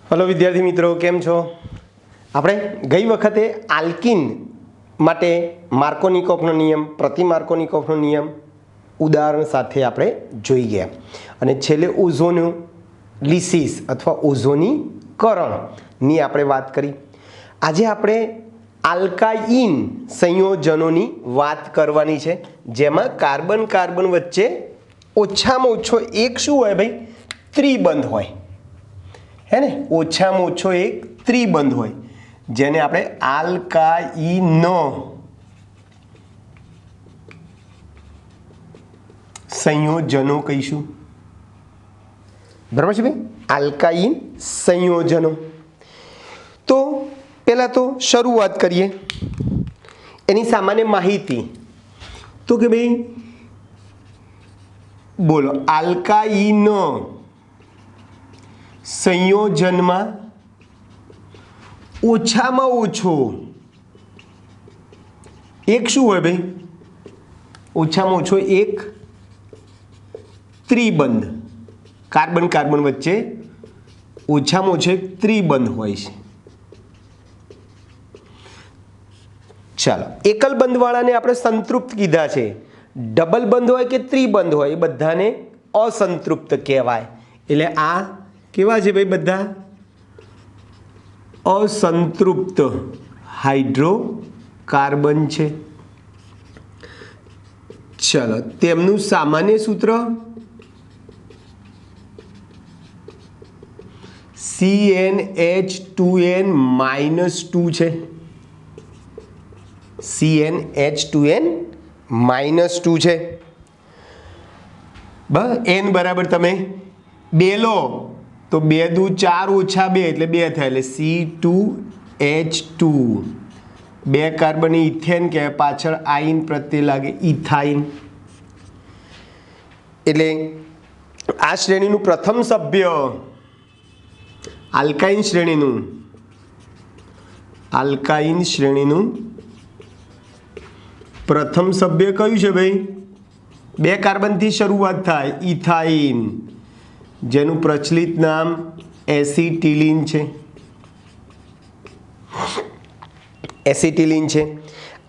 Hello विद्यार्थी मित्रों, केम छो? આપણે ગઈ વખતે આલ્કિન માટે માર્કોનિકોફનો નિયમ, પ્રતિ માર્કોનિકોફનો નિયમ ઉદાહરણ સાથે આપણે જોઈ ગયા અને છેલ્લે ઓઝોન લિસિસ અથવા ઓઝોનીકરણની આપણે વાત કરી. આજે આપણે આલ્કાઇન સંયોજનોની વાત કરવાની છે, જેમાં કાર્બન કાર્બન વચ્ચે ઓછામાં ઓછો એક શું હોય ભાઈ? ત્રિબંધ હોય, હે ને? ઓછામાં ઓછો એક ત્રિબંધ હોય, જેને આપણે આલ્કાઇન સંયોજનો કહીશું. બરાબર છે ભાઈ? આલ્કાઇન સંયોજનો. તો પહેલા તો શરૂઆત કરીએ એની સામાન્ય માહિતી. તો કે ભાઈ બોલો, આલ્કાઇન સંયોજનમાં ઓછામાં ઓછો એક શું હોય ભાઈ? ઓછામાં ઓછો એક ત્રિબંધ, કાર્બન કાર્બન વચ્ચે ઓછામાં ઓછો એક ત્રિબંધ હોય છે. ચાલો, એકલ બંધવાળાને આપણે સંતૃપ્ત કીધા છે. ડબલ બંધ હોય કે ત્રિબંધ હોય એ બધાને અસંતૃપ્ત કહેવાય. એટલે આ કેવા છે ભાઈ? બધા અસંતૃપ્ત હાઇડ્રોકાર્બન છે. ચલો, તેમનું સામાન્ય સૂત્ર CnH2n-2 છે. CnH2n-2 છે. બસ n બરાબર તમે 2 લો તો 2 દુ 4 ઓછા 2 એટલે 2 થાય, એટલે C2H2. 2 કાર્બન ઇથેન કે પાછળ આઈન પ્રત્યે લાગે ઇથાઇન. એટલે આ શ્રેણીનું પ્રથમ સભ્ય આલ્કાઇન શ્રેણીનું પ્રથમ સભ્ય કયું છે ભાઈ? 2 કાર્બનથી શરૂઆત થાય, ઇથાઇન, જેનું પ્રચલિત નામ એસિટિલિન છે. એસિટિલિન છે.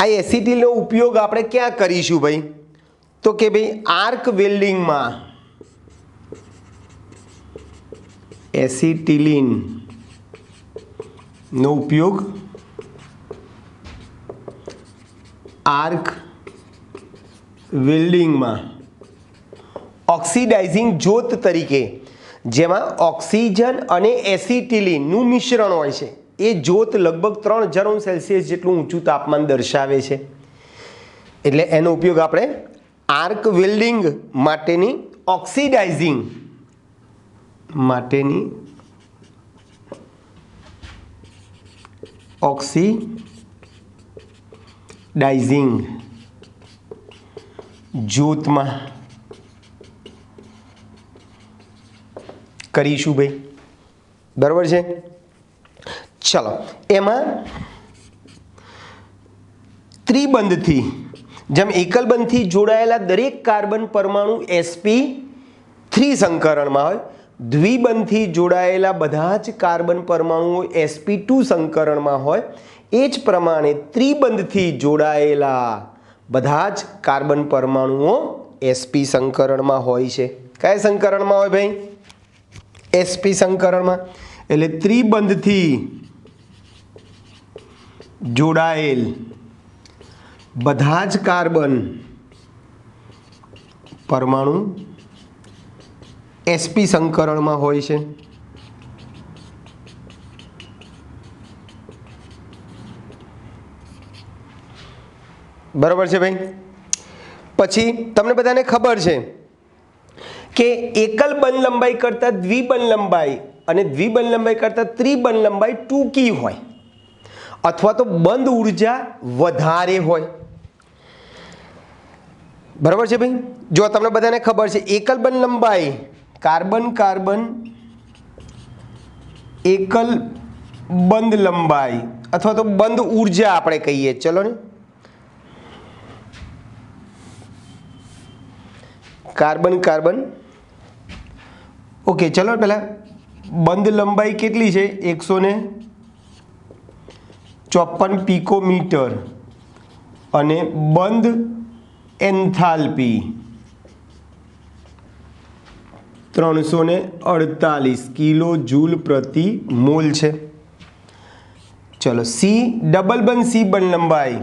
આ એસિટિલિનનો ઉપયોગ આપણે ક્યાં કરીશું ભાઈ? તો કે ભાઈ આર્ક વેલ્ડિંગમાં એસિટિલિનનો ઉપયોગ આર્ક વેલ્ડિંગમાં ઓક્સિડાઇઝિંગ જ્યોત તરીકે, જેમાં ઓક્સિજન અને એસિટિલિનનું મિશ્રણ હોય છે. એ જ્યોત લગભગ 3000°C જેટલું ઊંચું તાપમાન દર્શાવે છે. એટલે એનો ઉપયોગ આપણે આર્ક વેલ્ડિંગ માટેની ઓક્સિડાઇઝિંગ જ્યોતમાં કરીશું ભાઈ. બરાબર છે? ચલો, એમાં ત્રિબંધથી, જેમ એકલ બંધથી જોડાયેલા દરેક કાર્બન પરમાણુ sp3 સંકરણમાં હોય, દ્વિબંધથી જોડાયેલા બધા જ કાર્બન પરમાણુઓ sp2 સંકરણમાં હોય, એ જ પ્રમાણે ત્રિબંધથી જોડાયેલા બધા જ કાર્બન પરમાણુઓ sp સંકરણમાં હોય છે. કયા સંકરણમાં હોય ભાઈ? sp સંકરણમાં. એટલે ત્રિબંધથી જોડાયેલ બધા જ કાર્બન પરમાણુ sp સંકરણમાં હોય છે. બરાબર છે ભાઈ? પછી તમને બધાને ખબર છે કે એકલ બંધ લંબાઈ કરતાં દ્વિબંધ લંબાઈ અને દ્વિબંધ લંબાઈ કરતાં ત્રિબંધ લંબાઈ ટૂંકી હોય, અથવા તો બંધ ઉર્જા વધારે હોય. બરાબર છે ભાઈ? જો તમને બધાને ખબર છે, એકલ બંધ લંબાઈ કાર્બન કાર્બન એકલ બંધ લંબાઈ અથવા તો બંધ ઉર્જા આપણે કહીએ. ચલો ને, કાર્બન કાર્બન ઓકે, ચલો પહેલાં બંધ લંબાઈ કેટલી છે 154 પિકોમીટર અને બંધ એન્થાલ્પી 348 કિલો જૂલ પ્રતિ મોલ છે। ચલો સી ડબલ બંધ સી બંધ લંબાઈ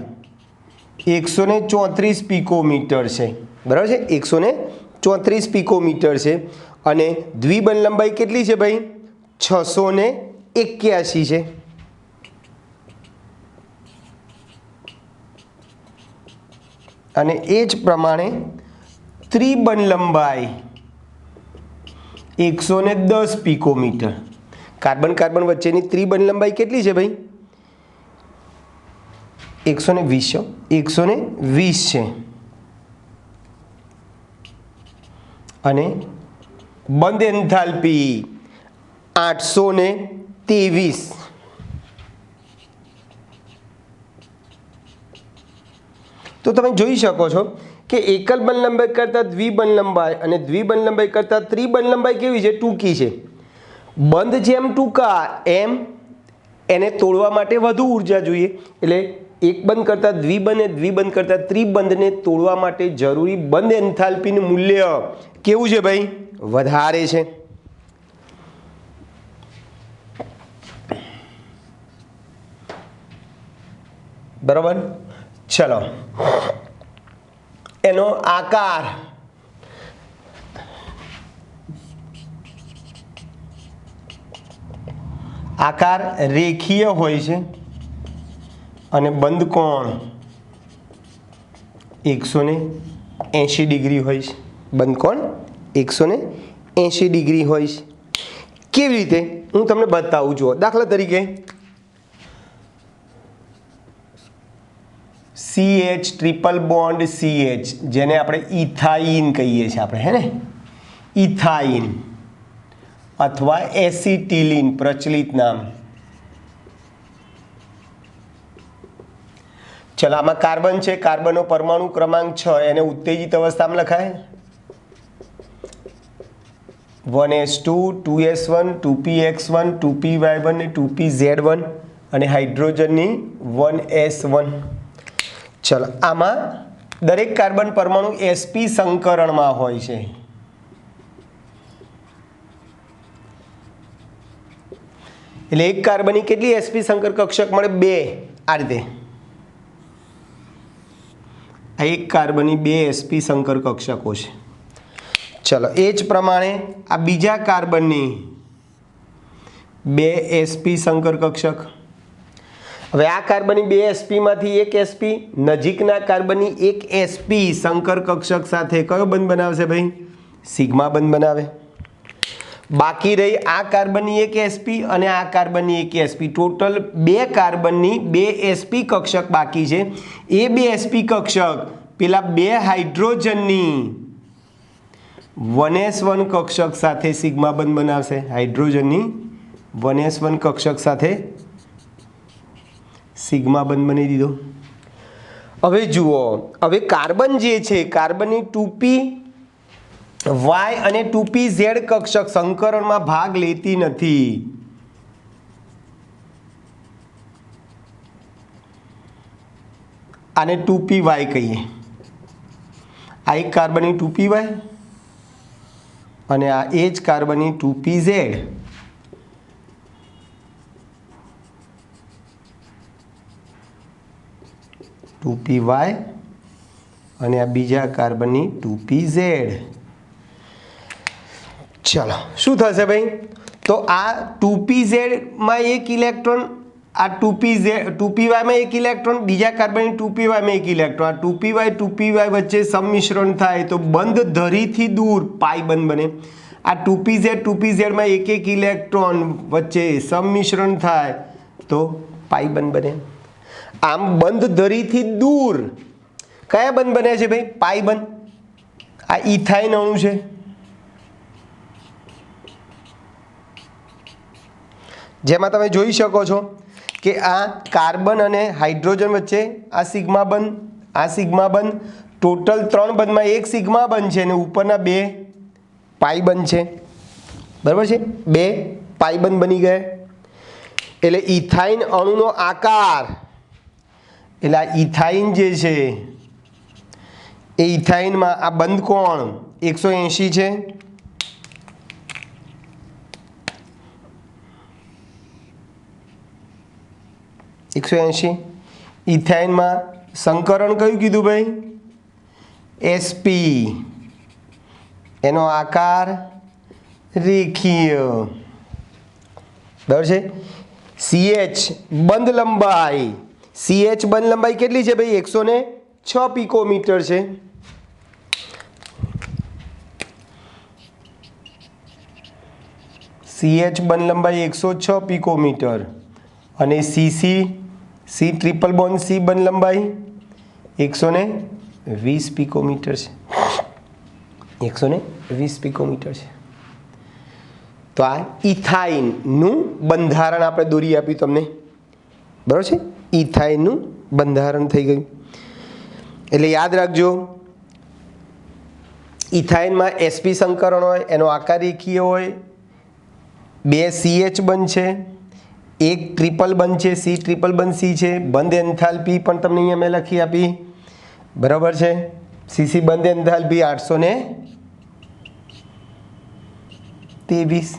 134 પિકોમીટર છે, બરાબર છે, 134 પિકોમીટર છે અને દ્વિબંધ લંબાઈ કેટલી છે ભાઈ 681 છે। અને એ જ પ્રમાણે ત્રિબંધ લંબાઈ 110 પિકોમીટર। કાર્બન કાર્બન વચ્ચેની ત્રિબંધ લંબાઈ કેટલી છે ભાઈ 120 છે અને બંધ એન્થાલ્પી 823। તો તમે જોઈ શકો છો કે એકલ બંધ લંબાઈ કરતાં દ્વિબંધ લંબાઈ અને દ્વિબંધ લંબાઈ કરતાં ત્રિબંધ લંબાઈ કેવી છે ટૂંકી છે। બંધ જેમ ટૂંકા એમ એને તોડવા માટે વધુ ઉર્જા જોઈએ, એટલે એક બંધ કરતાં દ્વિબંધ અને દ્વિબંધ કરતાં ત્રિબંધને તોડવા માટે જરૂરી બંધ એન્થાલ્પીનું મૂલ્ય કેવું છે ભાઈ વધારે છે। બરાબર, ચલો એનો આકાર રેખીય હોય છે અને બંધ કોણ 180 ડિગ્રી હોય છે। બંધ કોણ 180 ડિગ્રી હોય છે। કેવી રીતે હું તમને બતાવું છું। દાખલા તરીકે CH ટ્રિપલ બોન્ડ CH જેને આપણે ઇથાઇન કહીએ છીએ આપણે, હે ને, ઇથાઇન અથવા એસિટિલિન પ્રચલિત નામ। ચલો આમાં કાર્બન છે, કાર્બનનો પરમાણુ ક્રમાંક 6, એને ઉત્તેજિત અવસ્થામાં લખાય 1s2 2s1 2px1 2py1 અને 2pz1 અને હાઇડ્રોજનની 1s1। ચલો આમાં દરેક કાર્બન પરમાણુ sp સંકરણમાં હોય છે, એટલે એક કાર્બનની કેટલી sp સંકર કક્ષક મળે 2। આ રીતે આ એક કાર્બનની 2 sp સંકર કક્ષકો છે। ચલો એ જ પ્રમાણે આ બીજા કાર્બનની 2 sp સંકર કક્ષક। હવે આ કાર્બનની 2 sp માંથી એક sp નજીકના કાર્બનની એક sp સંકર કક્ષક સાથે કયો બંધ બનાવશે ભાઈ સિગ્મા બંધ બનાવે। બાકી રહી આ કાર્બનની એક sp અને આ કાર્બનની એક sp, ટોટલ 2 કાર્બનની 2 sp કક્ષક બાકી છે। એ 2 sp કક્ષક પેલા 2 હાઇડ્રોજનની 1s1 કક્ષક સાથે સિગ્મા બંધ બનાવશે। હાઇડ્રોજનની 1s1 કક્ષક સાથે સિગ્મા બંધ બની દીધો। હવે જુઓ, હવે કાર્બન જે છે કાર્બનની 2p y અને 2pz કક્ષક સંકરણમાં ભાગ લેતી નથી। આને 2py કહીએ। આ એક કાર્બનની 2py અને આ એ જ કાર્બનની 2pz। 2py અને આ બીજા કાર્બનની 2pz। ચલો શું થશે ભાઈ, તો આ 2pz માં એક ઇલેક્ટ્રોન, આ 2py માં એક ઇલેક્ટ્રોન, બીજા કાર્બનની 2py માં એક ઇલેક્ટ્રોન, આ 2py વચ્ચે સંમિશ્રણ થાય તો બંધ ધરીથી દૂર પાઈ બંધ બને। આ 2pz માં એક એક ઇલેક્ટ્રોન વચ્ચે સંમિશ્રણ થાય તો પાઈ બંધ બને। આમ બંધ ધરીથી દૂર કયા બંધ બને છે ભાઈ પાઈ બંધ। આ ઇથાઇન અણુ છે, જેમાં તમે જોઈ શકો છો કે આ કાર્બન અને હાઇડ્રોજન વચ્ચે આ સિગ્મા બંધ, આ સિગ્મા બંધ, ટોટલ 3 બંધમાં એક સિગ્મા બંધ છે અને ઉપરના 2 પાઈ બંધ છે, બરાબર છે, 2 પાઈબંધ બની ગયા. એટલે ઇથાઇન અણુનો આકાર, એટલે આ ઇથાઇન જે છે એ ઇથાઇનમાં આ બંધ કોણ 180 છે. ઇથાઇનમાં સંકરણ કયું કીધું ભાઈ? SP. એનો આકાર રેખીય. બરાબર છે. CH બંધ લંબાઈ, CH બંધ લંબાઈ કેટલી છે ભાઈ? 106 પિકોમીટર છે. CH બંધ લંબાઈ 106 પિકોમીટર. અને CC C triple bond C બંધ લંબાઈ 120 પિકોમીટર છે. 120 પિકોમીટર છે. તો આ ઇથાઇનનું બંધારણ આપણે દોરી આપ્યું તમને. બરાબર છે. ઇથાઇનનું બંધારણ થઈ ગયું. એટલે યાદ રાખજો, ઇથાઇનમાં SP સંકરણ હોય, એનો આકાર રેખીય હોય, 2 CH બંધ છે, 1 ટ્રિપલ બંધ છે, C ટ્રિપલ બંધ C છે, બંધ એન્થાલ્પી પણ તમને અહીંયા મેં લખી આપી. બરાબર છે. CC બંધ એન્થાલ્પી 823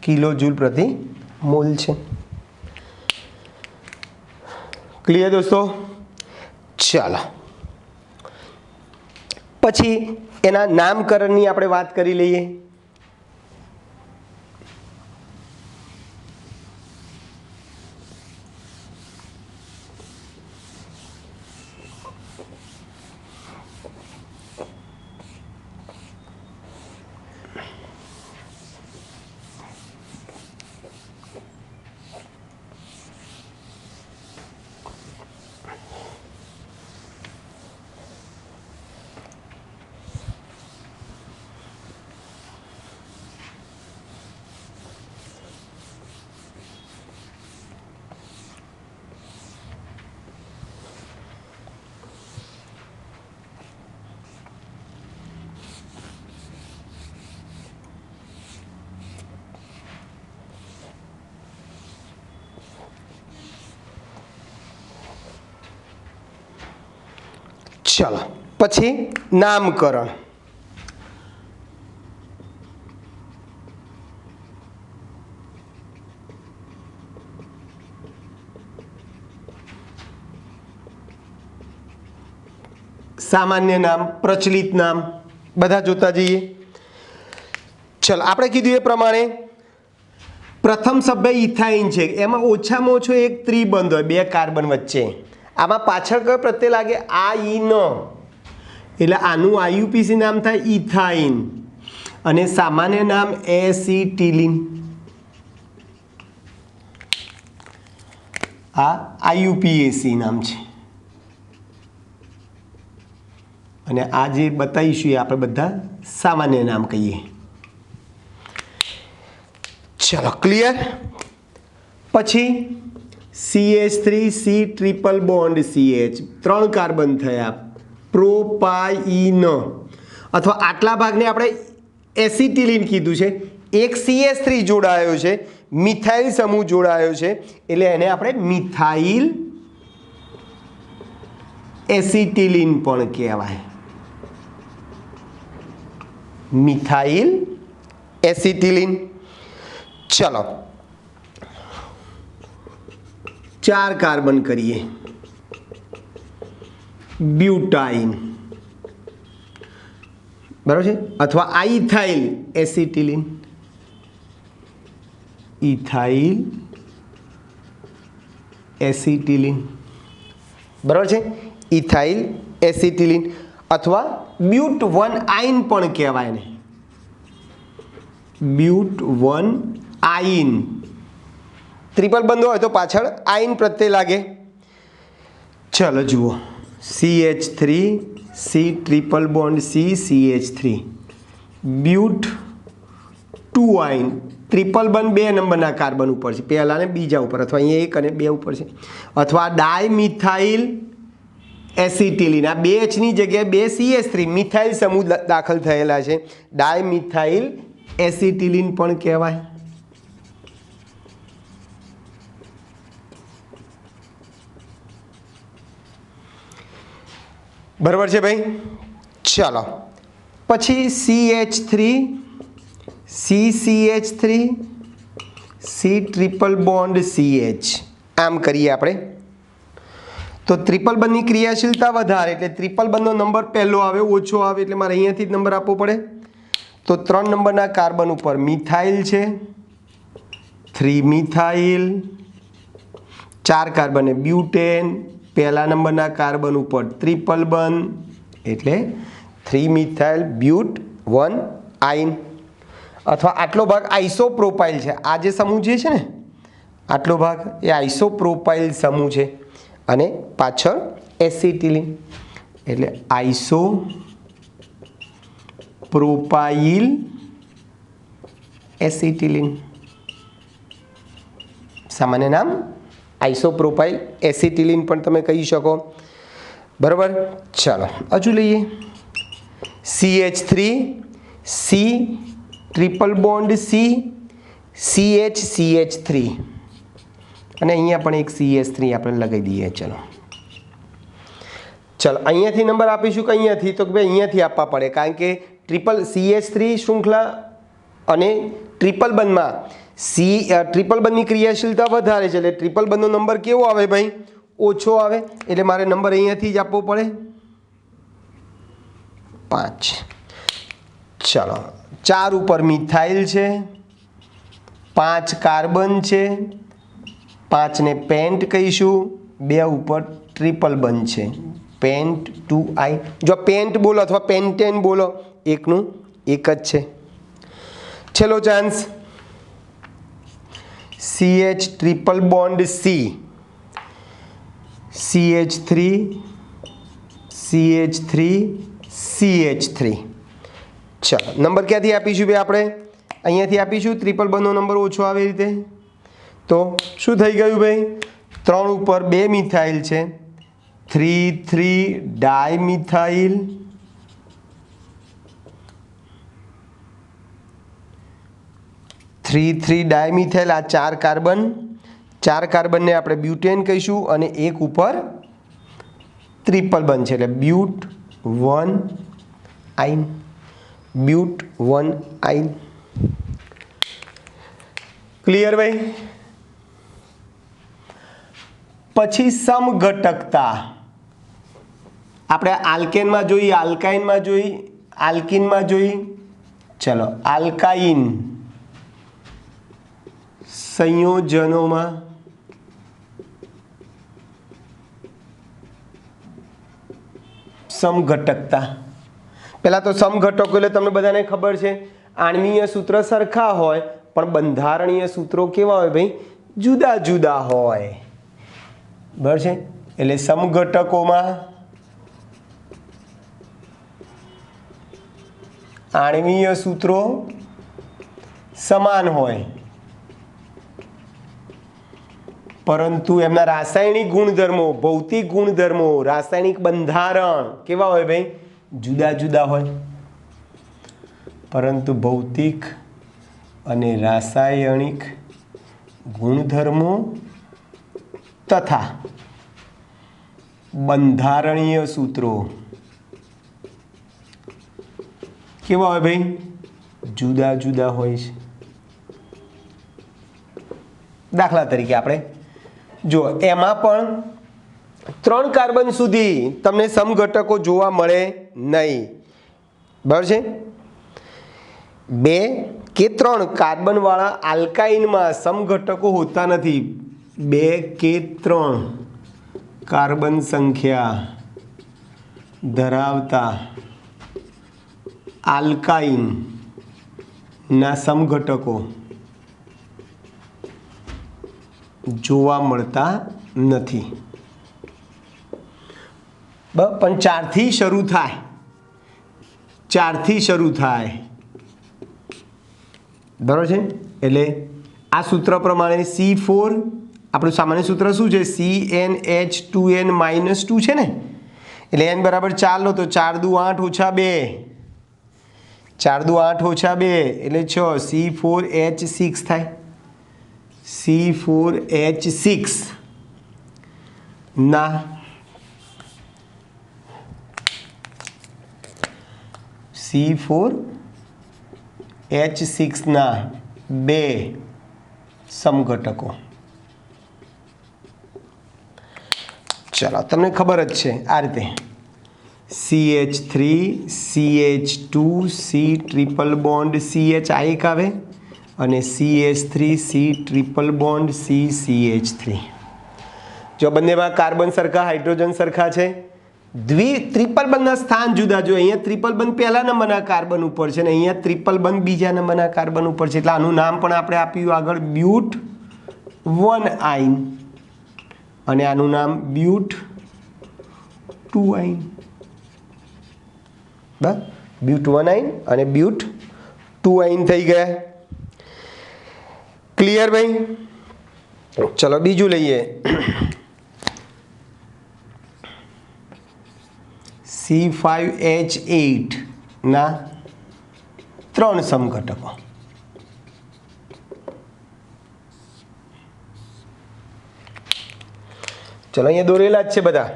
કિલો જૂલ પ્રતિ મોલ છે. ક્લિયર દોસ્તો? ચાલો, પછી એના નામકરણની આપણે વાત કરી લઈએ. ચલો, પછી નામકરણ. સામાન્ય નામ, પ્રચલિત નામ બધા જોતા જઈએ. ચલો, આપણે કીધું એ પ્રમાણે પ્રથમ સભ્ય ઇથાઇન છે, એમાં ઓછામાં ઓછો એક ત્રિબંધ હોય 2 કાર્બન વચ્ચે. આમાં પાછળ કયો પ્રત્યય લાગે? આ ઈ ન, એટલે આનું IUPAC નામ થાય ઇથાઇન અને સામાન્ય નામ એસિટિલિન. આ IUPAC નામ છે. અને આ જે બતાવીશું એ આપણે બધા સામાન્ય નામ કહીએ. ચલો, ક્લિયર? પછી CH3 C triple bond CH 3 carbon થયા, પ્રોપાઇન. અથવા આટલા ભાગને આપણે એસિટિલિન કીધું છે. એક CH3 જોડાયો છે, મિથાઇલ સમૂહ જોડાયો છે, એટલે એને આપણે મિથાઇલ એસિટિલિન પણ કહેવાય. Methyl acetylene. ચલો, 4 કાર્બન કરીએ, બ્યુટાઇન. બરાબર છે. અથવા આઇથાઇલ એસિટિલિન, ઇથાઇલ એસિટિલિન. બરાબર છે. ઇથાઇલ એસિટિલિન અથવા બ્યુટ 1 આઇન પણ કહેવાય ને. બ્યુટ 1 આઇન. ટ્રિપલ બંધ હોય તો પાછળ આઇન પ્રત્યય લાગે. ચલો જુઓ, CH3 C triple bond C CH3 but 2 yne. Triple બંધ 2 નંબરના કાર્બન ઉપર છે, પહેલા ને બીજા ઉપર, અથવા અહીંયા 1 અને 2 ઉપર છે. અથવા ડાયમિથાઇલ એસિટિલિન આ બે એચની જગ્યાએ બે CH3 મિથાઇલ સમૂહ દાખલ થયેલા છે, ડાયમિથાઇલ એસિટિલિન પણ કહેવાય. બરાબર છે ભાઈ. ચાલો પછી CH3 CCH3 C triple bond CH આમ કરીએ આપણે તો ટ્રિપલ બંધની ક્રિયાશીલતા વધારે એટલે ટ્રિપલ બંધનો નંબર પહેલો આવે ઓછો આવે એટલે મારે અહીંયાથી જ નંબર આપવો પડે. તો 3 નંબરના કાર્બન ઉપર મિથાઇલ છે 3 મિથાઇલ, 4 કાર્બન બ્યુટેન, પહેલા નંબરના કાર્બન ઉપર ટ્રિપલ બંધ એટલે 3 મિથાઇલ બ્યુટ 1 આઇન. અથવા આટલો ભાગ આઇસોપ્રોપાઇલ છે, આ જે સમૂહ જે છે ને આટલો ભાગ એ આઇસોપ્રોપાઇલ સમૂહ છે અને પાછળ એસિટિલિન એટલે આઇસોપ્રોપાઇલ એસિટિલિન, સામાન્ય નામ આઇસોપ્રોપાઇલ એસિટિલિન પણ તમે કહી શકો. બરાબર. ચાલો હજુ લઈએ CH3 C triple bond C CH3 અને અહીંયા પણ એક CH3 આપણે લગાવી દઈએ. ચલો અહીંયાથી નંબર આપીશું કે અહીંયાથી, તો કે ભાઈ અહીંયાથી આપવા પડે કારણ કે CH3 શૃંખલા અને ટ્રિપલ બંધમાં ટ્રિપલ બંધની ક્રિયાશીલતા વધારે છે એટલે ટ્રિપલ બંધનો નંબર કેવો આવે ભાઈ? ઓછો આવે. એટલે મારે નંબર અહીંયાથી જ આપવો પડે 5. ચાલો 4 ઉપર મિથાઇલ છે, 5 કાર્બન છે, 5 ને પેન્ટ કહીશું, 2 ઉપર ટ્રિપલ બંધ છે પેન્ટ 2I. જો પેન્ટ બોલો અથવા પેન્ટેન બોલો એકનું એક જ છે. છેલ્લો chance CH triple bond C CH3 CH3 CH3. ચાલો નંબર ક્યાંથી આપીશું ભાઈ? આપણે અહીંયાથી આપીશું. ટ્રિપલ બંધનો નંબર ઓછો આવે રીતે તો શું થઈ ગયું ભાઈ? 3 ઉપર 2 મિથાઇલ છે 3 ડાયમિથાઇલ, 3 ડાયમિથાઇલ, આ 4 કાર્બન, 4 કાર્બનને આપણે બ્યુટેન કહીશું અને એક ઉપર ટ્રિપલ બંધ છે એટલે બ્યુટ 1 આઇન, બ્યુટ 1 આઇન. ક્લિયર ભાઈ? પછી સમઘટકતા આપણે આલ્કેનમાં જોઈ, આલ્કાઇનમાં જોઈ, આલ્કિનમાં જોઈ. ચલો આલ્કાઇન સંયોજનોમાં સમઘટકતા. પહેલાં તો સમઘટકો એટલે તમને બધાને ખબર છે આણ્વીય સૂત્ર સરખા હોય પણ બંધારણીય સૂત્રો કેવા હોય ભાઈ? જુદા જુદા હોય. બરાબર છે. એટલે સમઘટકોમાં આણ્વીય સૂત્રો સમાન હોય પરંતુ એમના રાસાયણિક ગુણધર્મો, ભૌતિક ગુણધર્મો, રાસાયણિક બંધારણ કેવા હોય ભાઈ? જુદા જુદા હોય. પરંતુ ભૌતિક અને રાસાયણિક ગુણધર્મો તથા બંધારણીય સૂત્રો કેવા હોય ભાઈ? જુદા જુદા હોય છે. દાખલા તરીકે આપણે જો એમાં પણ 3 કાર્બન સુધી તમને સમઘટકો જોવા મળે નહીં. બરાબર છે. 2 કે 3 કાર્બનવાળા આલ્કાઇનમાં સમઘટકો હોતા નથી. 2 કે 3 કાર્બન સંખ્યા ધરાવતા આલ્કાઇનના સમઘટકો જોવા મળતા નથી. પણ 4 થી શરૂ થાય, 4 થી શરૂ થાય. બરાબર છે. એટલે આ સૂત્ર પ્રમાણે C4 આપણું સામાન્ય સૂત્ર શું છે? CnH2n-2 છે ને, એટલે n બરાબર 4 લો તો 4 દુ 8 ઓછા 2, 4 દુ 8 ઓછા 2 એટલે 6, C4H6 થાય, C4H6 ના C4H6 ના બે સમઘટકો. ચલો તમને ખબર જ છે આ રીતે CH3 CH2 C triple bond CH આ એક આવે અને CH3 C triple bond CH3. જો બંનેમાં કાર્બન સરખા હાઇડ્રોજન સરખા છે, ટ્રિપલ બંધના સ્થાન જુદા. જો અહીંયા ટ્રિપલ બંધ પહેલા નંબરના કાર્બન ઉપર છે ને અહીંયા ટ્રિપલ બંધ બીજા નંબરના કાર્બન ઉપર છે, એટલે આનું નામ પણ આપણે આપ્યું આગળ બ્યુટ 1 આઇન અને આનું નામ બ્યુટ 2 આઇન. બરાબર, બ્યુટ 1 આઇન અને બ્યુટ 2 આઇન થઈ ગયા. ક્લિયર ભાઈ? ચલો બીજું લઈએ. C5H8 ના 3 સમઘટકો. ચલો અહીંયા દોરેલા જ છે બધા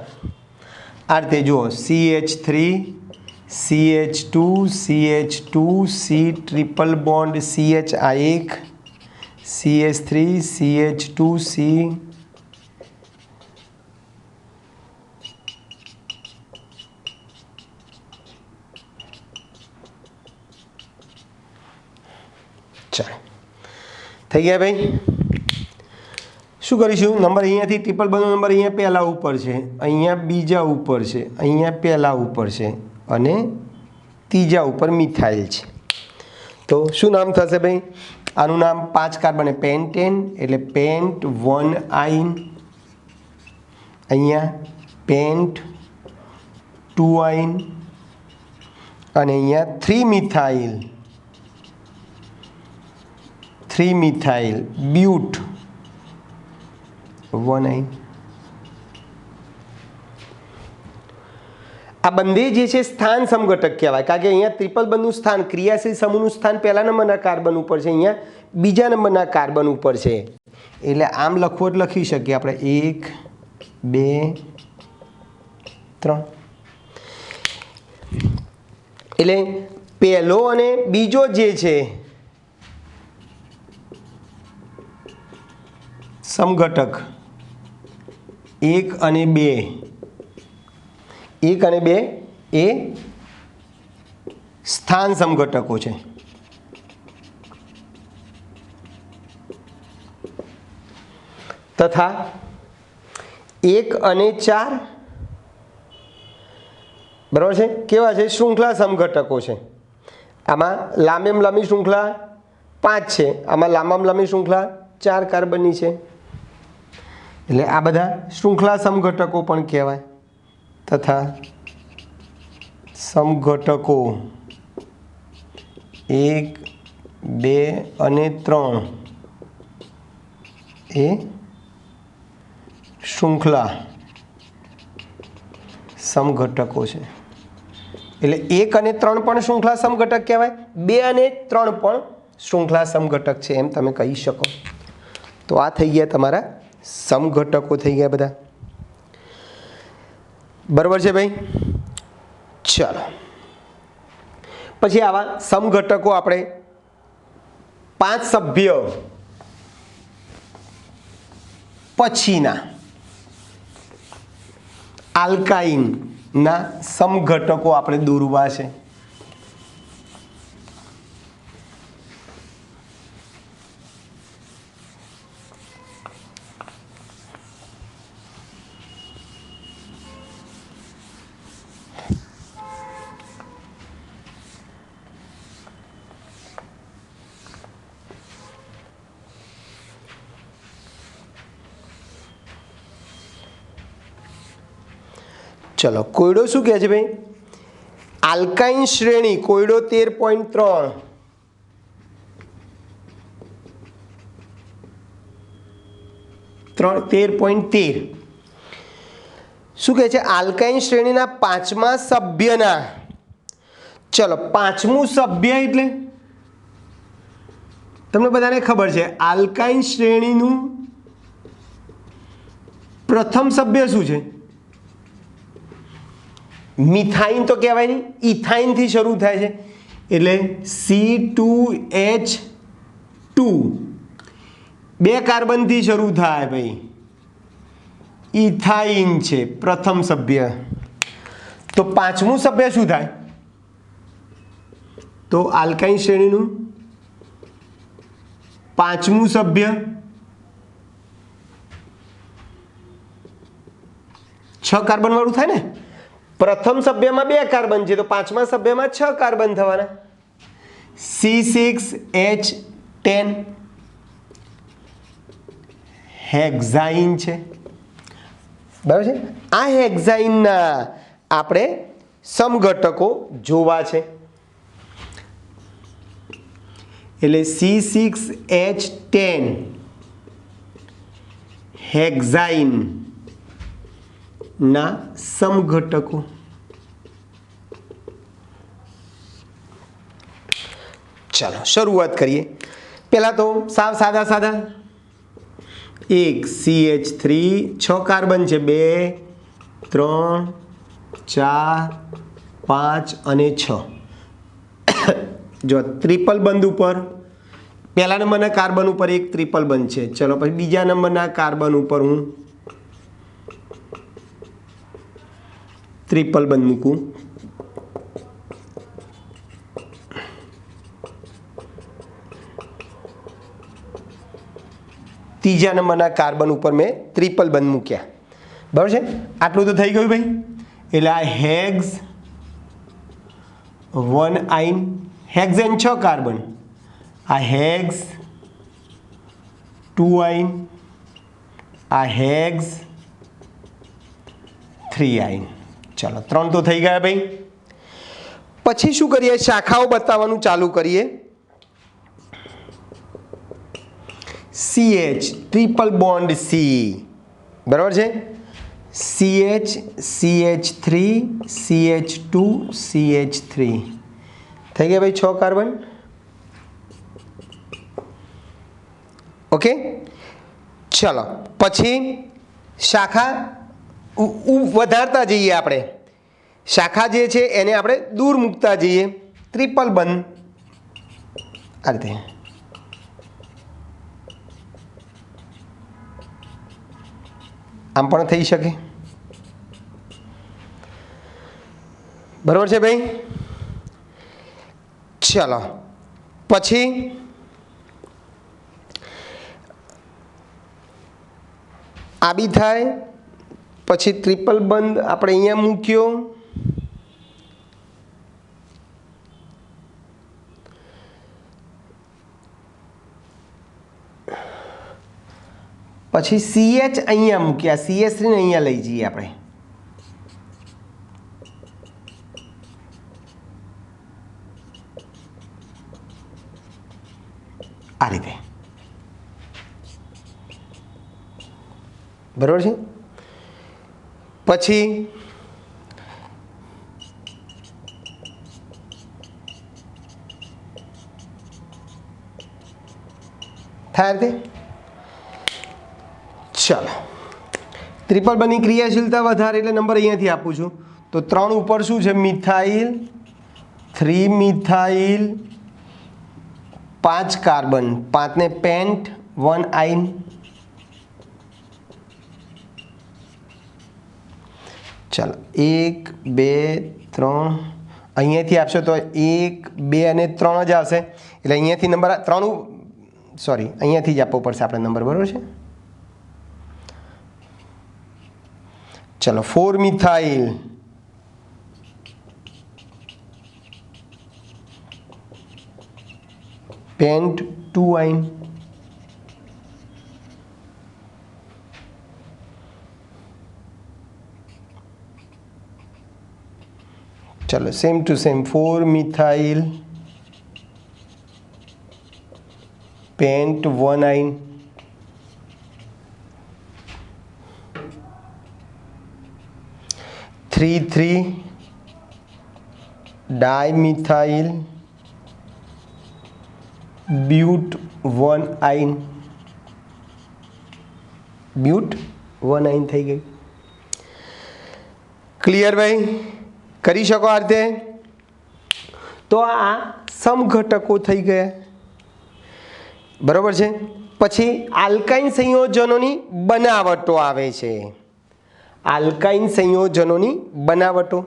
આ રીતે જુઓ CH3 CH2 CH2 C triple bond CH આ એક CH3 CH2 C ચાલો થઈ ગયા ભાઈ. શું કરીશું? નંબર અહીંયાથી ટ્રિપલ બંધનો નંબર અહીંયા પહેલા ઉપર છે, અહીંયા બીજા ઉપર છે, અહીંયા પહેલા ઉપર છે અને ત્રીજા ઉપર મિથાઇલ છે. તો શું નામ થશે ભાઈ? આનું નામ 5 કાર્બન પેન્ટેન એટલે પેન્ટ 1 આઇન, અહીંયા પેન્ટ 2 આઇન અને અહીંયા 3 મિથાઇલ બ્યુટ 1 આઇન. આ બંને જે છે સ્થાન સમઘટક કહેવાય, કારણ કે અહીંયા ટ્રિપલ બંધનું સ્થાન ક્રિયાશીલ સમૂહનું સ્થાન પહેલા નંબરના કાર્બન ઉપર છે, અહીંયા બીજા નંબરના કાર્બન ઉપર છે. એટલે આમ લખવો જ લખી શકીએ આપણે 1 2 3. એટલે પહેલો અને બીજો જે છે સમઘટક 1 અને 2 એ સ્થાન સમઘટકો છે. તથા 1 અને 4 બરાબર છે કેવા છે? શૃંખલા સમઘટકો છે. આમાં લાંબેમાં લાંબી શૃંખલા 5 છે, આમાં લાંબામાં લાંબી શૃંખલા 4 કાર્બનની છે. એટલે આ બધા શૃંખલા સમઘટકો પણ કહેવાય. તથા સમઘટકો 1 2 અને 3 એ શૃંખલા સમઘટકો છે. એટલે 1 અને 3 પણ શૃંખલા સમઘટક કહેવાય, 2 અને 3 પણ શૃંખલા સમઘટક છે એમ તમે કહી શકો. તો આ થઈ ગયા તમારા સમઘટકો થઈ ગયા બધા. બરાબર છે ભાઈ? ચાલો પછી આવા સમઘટકો આપણે 5 સભ્ય પછીના આલ્કાઇનના સમઘટકો આપણે દોરવા છે. ચલો કોયડો શું કહે છે ભાઈ? આલ્કાઇન શ્રેણી કોયડો 13.3 13.13 શું કહે છે? આલ્કાઇન શ્રેણીના પાંચમા સભ્યના, ચલો પાંચમું સભ્ય એટલે તમને બધાને ખબર છે આલ્કાઇન શ્રેણીનું પ્રથમ સભ્ય શું છે? મિથાઇન તો કહેવાય નહીં, ઇથાઇનથી શરૂ થાય છે એટલે C2H2 બે કાર્બનથી શરૂ થાય ભાઈ, ઇથાઇન છે પ્રથમ સભ્ય. તો પાંચમું સભ્ય શું થાય? તો આલ્કાઇન શ્રેણીનું પાંચમું સભ્ય 6 કાર્બન વાળું થાય ને. પ્રથમ સભ્યમાં 2 કાર્બન છે તો પાંચમા સભ્યમાં 6 કાર્બન થવાના. C6H10 હેક્ઝાઇન છે, બરાબર છે. આ હેક્ઝાઇનના આપણે સમઘટકો જોવા છે એટલે C6H10 હેક્ઝાઇન ના સમઘટકો. ચાલો શરૂઆત કરીએ. પહેલાં તો સાવ સાદા સાદા, એક CH3 6 કાર્બન છે, 2 3 4 5 અને 6. જો ટ્રિપલ બંધ ઉપર પહેલા નંબરના કાર્બન ઉપર એક ટ્રિપલ બંધ છે. ચલો પછી બીજા નંબરના કાર્બન ઉપર હું ટ્રિપલ બંધ મૂકું. ત્રીજા નંબરના કાર્બન ઉપર મેં ટ્રિપલ બંધ મૂક્યા, બરાબર છે. આટલું તો થઈ ગયું ભાઈ. એટલે આ હેક્સ 1 આઇન, હેક્ઝેન 6 કાર્બન, આ હેક્સ 2 આઇન, આ હેક્સ 3 આઇન. ચાલો 3 તો થઈ ગયા ભાઈ. પછી શું કરીએ? શાખાઓ બતાવવાનું ચાલુ કરીએ. CH ટ્રિપલ બોન્ડ C, બરાબર છે. CH CH3 CH2 CH3 થઈ ગયા ભાઈ 6 કાર્બન. ઓકે, ચલો પછી શાખા વધારતા જઈએ. આપણે શાખા જે છે એને આપણે દૂર મૂકતા જઈએ. ટ્રિપલ બંધ આ રીતે, આમ પણ થઈ શકે, બરાબર છે ભાઈ. ચલો પછી આ બી થાય. પછી ટ્રિપલ બંધ આપણે અહીંયા મૂક્યો. પછી CH અહીંયા મૂક્યા, CH3 ને અહીંયા લઈ જઈએ આપણે. આ રીતે, બરાબર છે. પછી થાય તે. ચાલો ટ્રિપલ બંધની ક્રિયાશીલતા વધારે એટલે નંબર અહીંયાથી આપું છું. તો 3 ઉપર શું છે? મિથાઇલ, 3 મિથાઇલ, 5 કાર્બન, 5 ને પેન્ટ, 1 આઇન. ચાલો 1 2 3 અહીંયાથી આપશો તો 1 2 અને 3 જ આવશે. એટલે અહીંયાથી નંબર 3, સોરી અહીંયાથી જ આપવો પડશે આપણે નંબર, બરાબર છે. ચલો 4 મિથાઇલ, પેન્ટ 2 આઇન. चलो same to same 4 methyl pent 1 yne 3,3 dimethyl બ્યુટ 1 આઇન થઈ ગઈ. ક્લિયર ભાઈ? કરી શકો આ રીતે. તો આ સમઘટકો થઈ ગયા, બરોબર છે. પછી આલ્કાઇન સંયોજનોની બનાવટો આવે છે. આલ્કાઇન સંયોજનોની બનાવટો.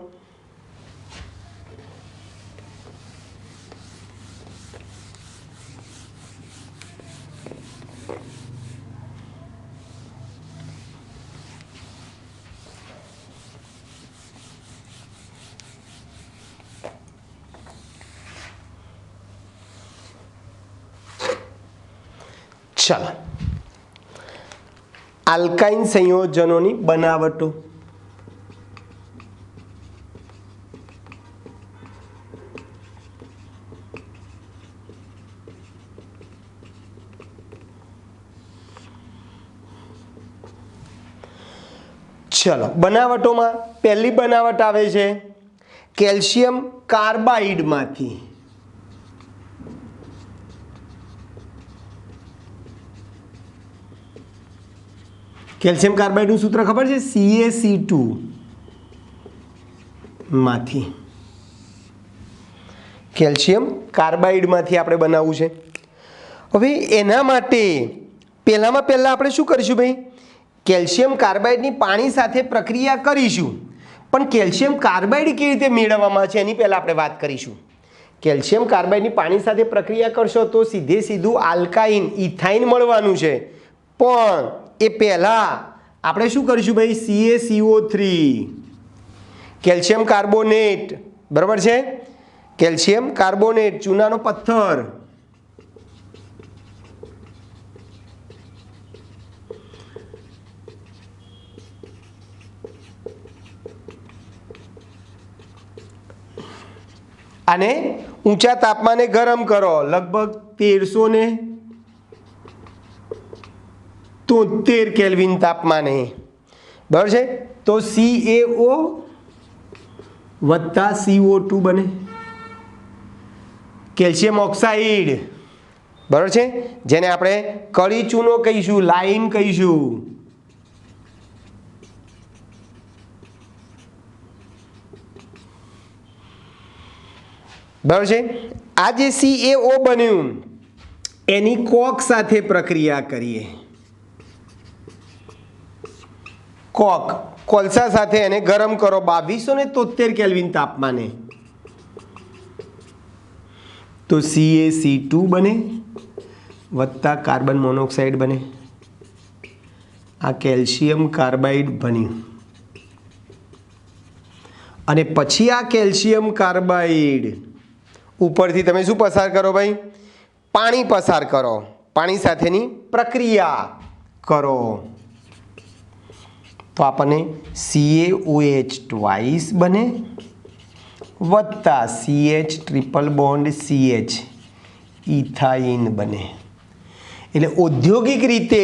ચાલો, આલ્કાઇન સંયોજનોની બનાવટો. ચલો, બનાવટોમાં પહેલી બનાવટ આવે છે કેલ્શિયમ કાર્બાઇડમાંથી. કેલ્શિયમ કાર્બાઇડનું સૂત્ર ખબર છે? CaC2 માંથી. કેલ્શિયમ કાર્બાઇડમાંથી આપણે બનાવવું છે. હવે એના માટે પહેલાં આપણે શું કરીશું ભાઈ? કેલ્શિયમ કાર્બાઇડની પાણી સાથે પ્રક્રિયા કરીશું. પણ કેલ્શિયમ કાર્બાઇડ કેવી રીતે મેળવવામાં છે એની પહેલાં આપણે વાત કરીશું. કેલ્શિયમ કાર્બાઇડની પાણી સાથે પ્રક્રિયા કરશો તો સીધું આલ્કાઇન ઇથાઇન મળવાનું છે. પણ એ પહેલાં આપણે શું કરીશું ભાઈ? CaCO3 કેલ્શિયમ કાર્બોનેટ, બરાબર છે? કેલ્શિયમ કાર્બોનેટ, ચૂનાનો પથ્થર, આને ઊંચા તાપમાને ગરમ કરો, લગભગ 1373 કેલ્વિન તાપમાને, બરાબર છે? તો CaO વત્તા CO2 બને, કેલ્શિયમ ઓક્સાઇડ, બરાબર છે? જેને આપણે કળી ચૂનો કહીશું, લાઈમ કહીશું. બરાબર છે? આ જે CaO બન્યું એની કોક સાથે પ્રક્રિયા કરીએ. કોલસા સાથે એને ગરમ કરો 2273 કેલ્વિન તાપમાને, તો CaC2 બને વત્તા કાર્બન મોનોક્સાઇડ બને. આ કેલ્શિયમ કાર્બાઇડ બન્યું. અને પછી આ કેલ્શિયમ કાર્બાઇડ ઉપરથી તમે શું પસાર કરો ભાઈ? પાણી પસાર કરો, પાણી સાથેની પ્રક્રિયા કરો. તો આપણને CaOH ટ્વાઇસ બને વત્તા CH triple bond CH ethyne બને. એટલે ઔદ્યોગિક રીતે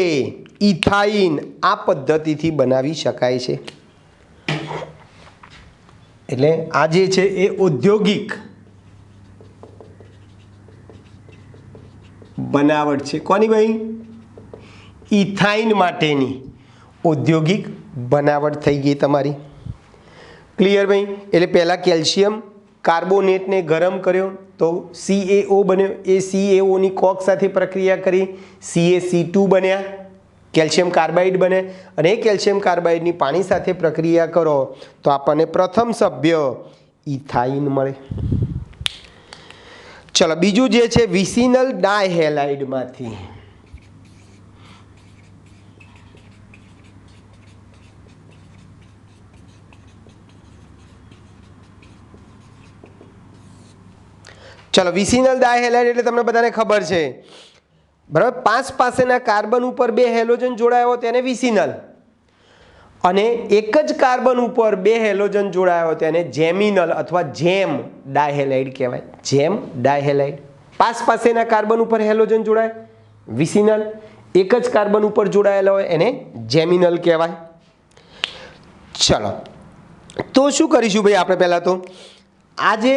ઇથાઇન આ પદ્ધતિથી બનાવી શકાય છે. એટલે આ જે છે એ ઔદ્યોગિક બનાવટ છે. કોની ભાઈ? ઇથાઇન માટેની ઔદ્યોગિક બનાવટ થઈ ગઈ તમારી. ક્લિયર ભાઈ? એટલે પહેલાં કેલ્શિયમ કાર્બોનેટને ગરમ કર્યો તો CaO બન્યો. એ CaOની કોક સાથે પ્રક્રિયા કરી CaC2 બન્યા, કેલ્શિયમ કાર્બાઇડ બને. અને એ કેલ્શિયમ કાર્બાઇડની પાણી સાથે પ્રક્રિયા કરો તો આપણને પ્રથમ સભ્ય ઇથાઇન મળે. ચલો, બીજું જે છે વિસિનલ ડાયહેલાઇડમાંથી. ચલો, વિસિનલ ડાયહેલાઇડ એટલે તમને બધાને ખબર છે, બરાબર? 5 પાસેના કાર્બન ઉપર 2 હેલોજન જોડાયો તેને વિસિનલ, અને એક જ કાર્બન ઉપર 2 હેલોજન જોડાયો તેને જેમિનલ અથવા જેમ ડાયહેલાઇડ કહેવાય. જેમ ડાયહેલાઇડ. 5 પાસેના કાર્બન ઉપર હેલોજન જોડાય વિસિનલ, એક જ કાર્બન ઉપર જોડાયેલો હોય એને જેમિનલ કહેવાય. ચલો, તો શું કરીશું ભાઈ આપણે પહેલાં તો આ જે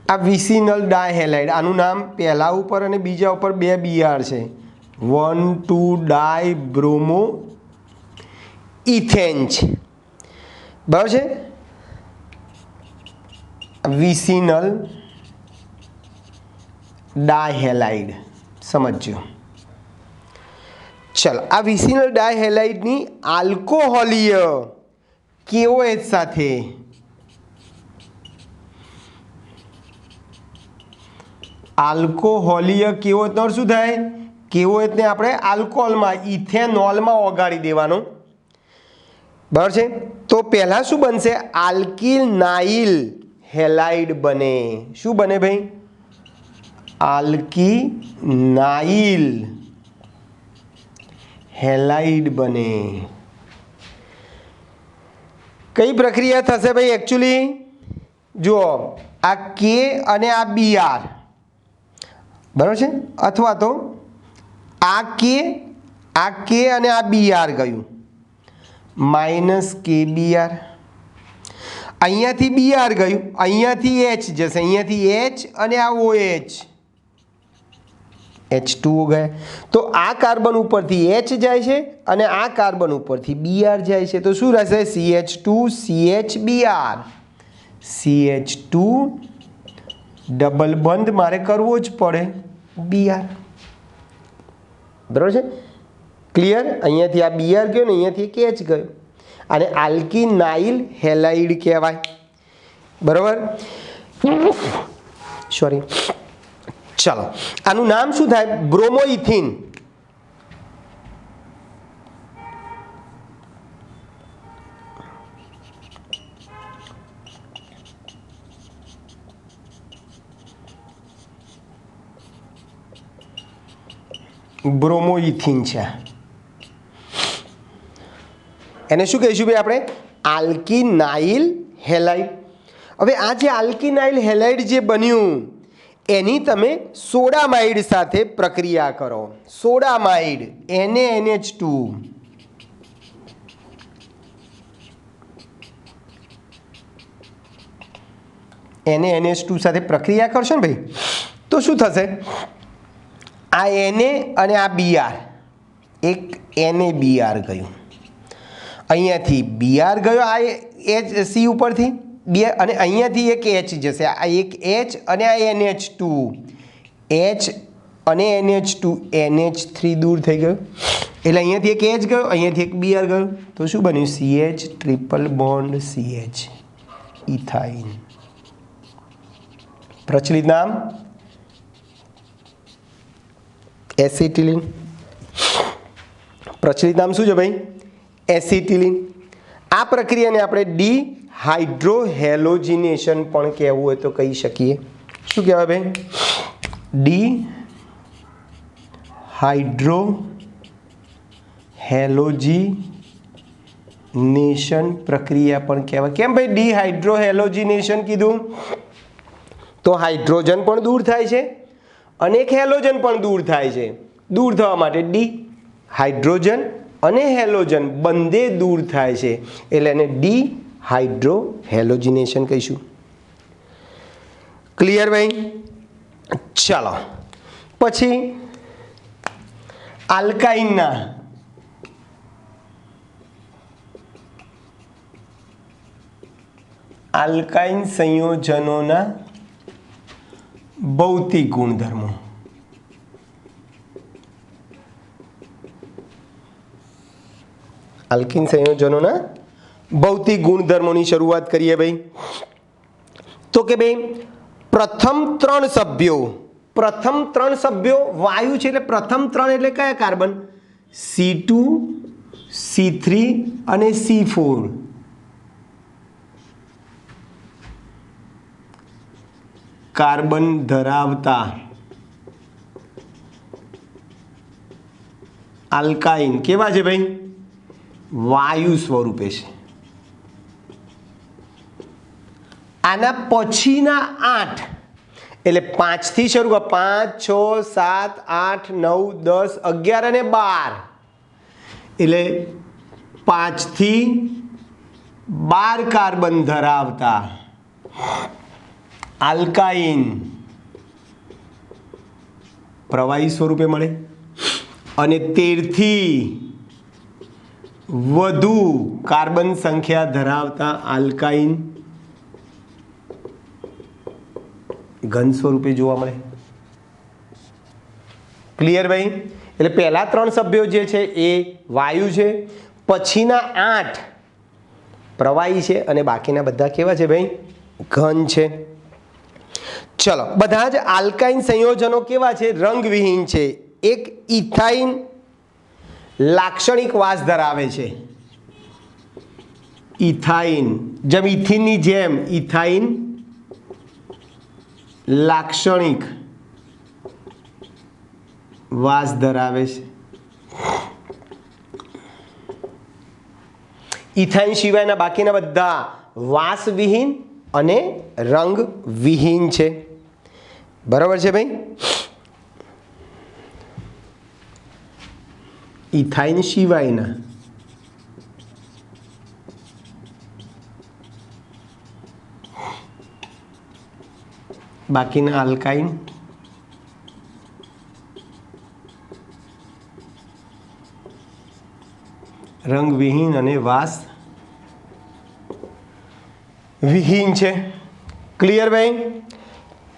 આ વિસિનલ ડાયહેલાઇડ આનું નામ પહેલા ઉપર અને બીજા ઉપર 2 બીઆર છે 1,2 ડાયબ્રોમો ઇથેન છે બરાબર છે વિસિનલ ડાયહેલાઇડ સમજજો ચલો આ વિસિનલ ડાયહેલાઇડની આલ્કોહોલીય KOH સાથે આલ્કોહોલીય KOH નો શું થાય KOH ને આપણે આલ્કોહોલમાં ઇથેનોલમાં ઓગાળી દેવાનું બરાબર છે તો પહેલાં શું બનશે આલ્કિનાઇલ હેલાઇડ બને શું બને ભાઈ આલ્કિનાઇલ હેલાઇડ બને કઈ પ્રક્રિયા થશે ભાઈ એકચ્યુઅલી જુઓ આ કે અને આ બીઆર બરાબર છે અથવા તો આ કે અને આ બીઆર ગયું -KBr અહીંયાથી બીઆર ગયું અહીંયાથી H જશે અહીંયાથી H અને આ OH H2O ગયા તો આ કાર્બન ઉપરથી H જાય છે અને આ કાર્બન ઉપરથી બીઆર જાય છે તો શું રહેશે CH2 CHBr CH2 ડબલ બંધ મારે કરવો જ પડે બીઆર બરાબર છે ક્લિયર અહીંયાથી આ બીઆર ગયો ને અહીંયાથી એક H ગયો અને આલ્કિનાઇલ હેલાઇડ કહેવાય બરાબર સોરી ચલો આનું નામ શું થાય બ્રોમોઇથિન બ્રોમોઇથિન છે એને શું કહીશું ભાઈ આપણે આલ્કિનાઇલ હેલાઇડ હવે આ જે આલ્કિનાઇલ હેલાઇડ જે બન્યું એની તમે સોડામાઇડ સાથે પ્રક્રિયા કરો સોડામાઇડ NaNH2 NaNH2 સાથે પ્રક્રિયા કરશો ને ભાઈ તો શું થશે આ Na અને આ Br એક NaBr ગયું અહીંયાથી Br ગયો આ C ઉપરથી બે અને અહીંયાથી એક H જશે આ એક H અને આ NH2 H અને NH2 NH3 દૂર થઈ ગયો એટલે અહીંયાથી એક H ગયો અહીંયાથી એક Br ગયો તો શું બન્યું CH triple bond CH ethyne પ્રચલિત નામ એસિટિલિન પ્રચલિત નામ શું છે ભાઈ એસિટિલિન આ પ્રક્રિયાને આપણે ડિહાઇડ્રોહેલોજિનેશન પણ કહેવું હોય તો કહી શકીએ શું કહેવાય ભાઈ ડિહાઇડ્રોહેલોજિનેશન પ્રક્રિયા પણ કહેવાય કેમ ભાઈ ડિહાઇડ્રોહેલોજિનેશન કીધું તો હાઇડ્રોજન પણ દૂર થાય છે અને એક હેલોજન પણ દૂર થાય છે દૂર થવા માટે ડી હાઇડ્રોજન અને હેલોજન બંને દૂર થાય છે એટલે એને ડિહાઇડ્રોહેલોજિનેશન કહીશું ક્લિયર ભાઈ ચાલો પછી આલ્કાઇનના આલ્કાઇન સંયોજનોના ભૌતિક ગુણધર્મો આલ્કિન સંયોજનોના ભૌતિક ગુણધર્મોની શરૂઆત કરીએ ભાઈ તો કે ભાઈ પ્રથમ ત્રણ સભ્યો વાયુ છે એટલે પ્રથમ ત્રણ એટલે કયા કાર્બન C2 C3 અને C4 કાર્બન ધરાવતા આલ્કાઇન કેવા છે ભાઈ વાયુ સ્વરૂપે છે આના પછીના 8 એટલે 5 થી શરૂ 5 6 7 8 9 10 11 અને 12 એટલે 5 થી 12 કાર્બન ધરાવતા આલ્કાઇન પ્રવાહી સ્વરૂપે મળે અને 13 થી વધુ કાર્બન સંખ્યા ધરાવતા આલ્કાઇન ઘન સ્વરૂપે જોવા મળે. ક્લિયર ભાઈ? એટલે પહેલા 3 સભ્યો જે છે એ વાયુ છે, પછીના 8 પ્રવાહી છે અને બાકીના બધા કેવા છે ભાઈ? ઘન છે. ચલો, બધા જ આલ્કાઇન સંયોજનો કેવા છે? રંગવિહીન છે. એક ઇથાઇન લાક્ષણિક વાસ ધરાવે છે. ઇથાઇન જેમ ઇથિનની જેમ ઇથાઇન લાક્ષણિક વાસ ધરાવે છે. ઇથાઇન સિવાયના બાકીના બધા વાસવિહીન અને રંગવિહીન છે. બરાબર છે ભાઈ? ઇથાઇન સિવાયના બાકીના આલ્કાઇન રંગવિહીન અને વાસ વિહીન છે. ક્લિયર ભાઈ?